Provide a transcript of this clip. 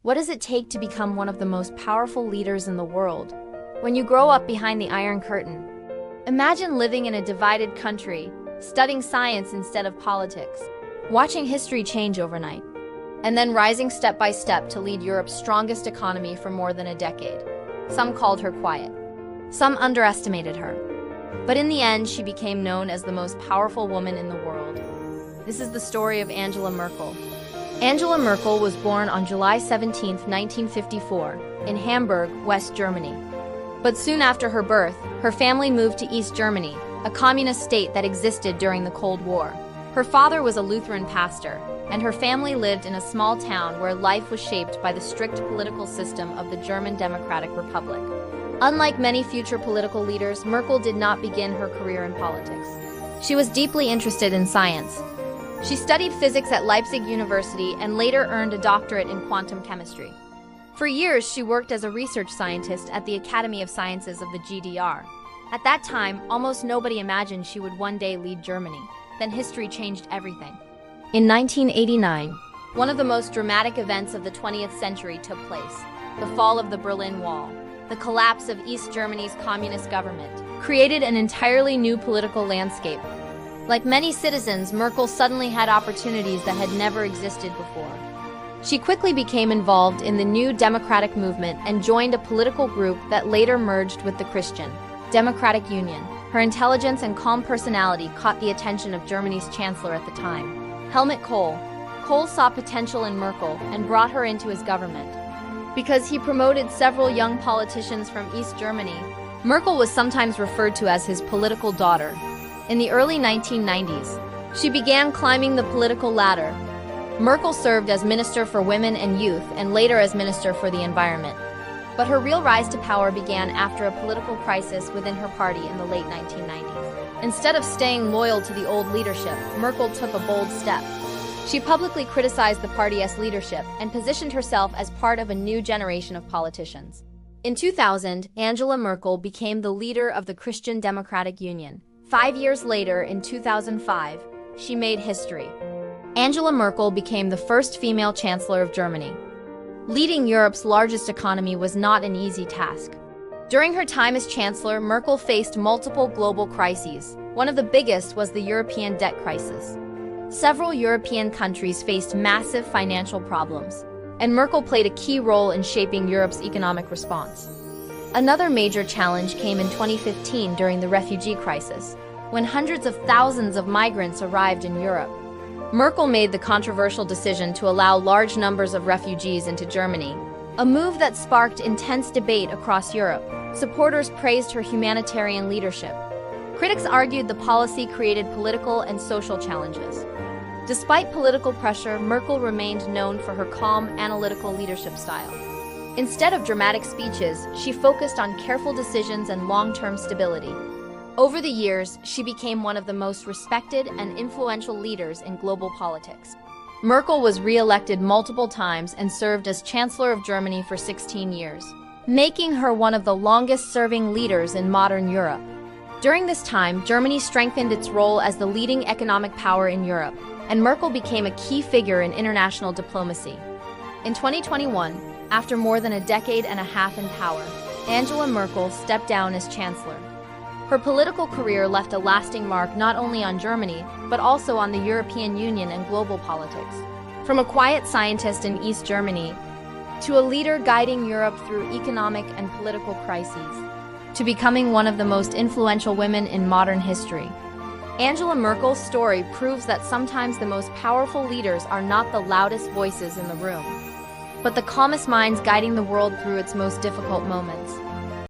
What does it take to become one of the most powerful leaders in the world? When you grow up behind the Iron Curtain, imagine living in a divided country, studying science instead of politics, watching history change overnight, and then rising step by step to lead Europe's strongest economy for more than a decade. Some called her quiet. Some underestimated her. But in the end, she became known as the most powerful woman in the world. This is the story of Angela Merkel. Angela Merkel was born on July 17, 1954, in Hamburg, West Germany. But soon after her birth, her family moved to East Germany, a communist state that existed during the Cold War. Her father was a Lutheran pastor, and her family lived in a small town where life was shaped by the strict political system of the German Democratic Republic. Unlike many future political leaders, Merkel did not begin her career in politics. She was deeply interested in science. She studied physics at Leipzig University and later earned a doctorate in quantum chemistry. For years, she worked as a research scientist at the Academy of Sciences of the GDR. At that time, almost nobody imagined she would one day lead Germany. Then history changed everything. In 1989, one of the most dramatic events of the 20th century took place: the fall of the Berlin Wall. The collapse of East Germany's communist government created an entirely new political landscape. Like many citizens, Merkel suddenly had opportunities that had never existed before. She quickly became involved in the new democratic movement and joined a political group that later merged with the Christian Democratic Union. Her intelligence and calm personality caught the attention of Germany's Chancellor at the time, Helmut Kohl. Kohl saw potential in Merkel and brought her into his government. Because he promoted several young politicians from East Germany, Merkel was sometimes referred to as his political daughter. In the early 1990s, she began climbing the political ladder. Merkel served as Minister for Women and Youth and later as Minister for the Environment. But her real rise to power began after a political crisis within her party in the late 1990s. Instead of staying loyal to the old leadership, Merkel took a bold step. She publicly criticized the party's leadership and positioned herself as part of a new generation of politicians. In 2000, Angela Merkel became the leader of the Christian Democratic Union. 5 years later, in 2005, she made history. Angela Merkel became the first female Chancellor of Germany. Leading Europe's largest economy was not an easy task. During her time as Chancellor, Merkel faced multiple global crises. One of the biggest was the European debt crisis. Several European countries faced massive financial problems, and Merkel played a key role in shaping Europe's economic response. Another major challenge came in 2015 during the refugee crisis, when hundreds of thousands of migrants arrived in Europe. Merkel made the controversial decision to allow large numbers of refugees into Germany, a move that sparked intense debate across Europe. Supporters praised her humanitarian leadership. Critics argued the policy created political and social challenges. Despite political pressure, Merkel remained known for her calm, analytical leadership style. Instead of dramatic speeches, she focused on careful decisions and long-term stability. Over the years, she became one of the most respected and influential leaders in global politics. Merkel was re-elected multiple times and served as Chancellor of Germany for 16 years, making her one of the longest-serving leaders in modern Europe. During this time, Germany strengthened its role as the leading economic power in Europe, and Merkel became a key figure in international diplomacy. In 2021, after more than a decade and a half in power, Angela Merkel stepped down as Chancellor. Her political career left a lasting mark not only on Germany, but also on the European Union and global politics. From a quiet scientist in East Germany, to a leader guiding Europe through economic and political crises, to becoming one of the most influential women in modern history. Angela Merkel's story proves that sometimes the most powerful leaders are not the loudest voices in the room, but the calmest minds guiding the world through its most difficult moments.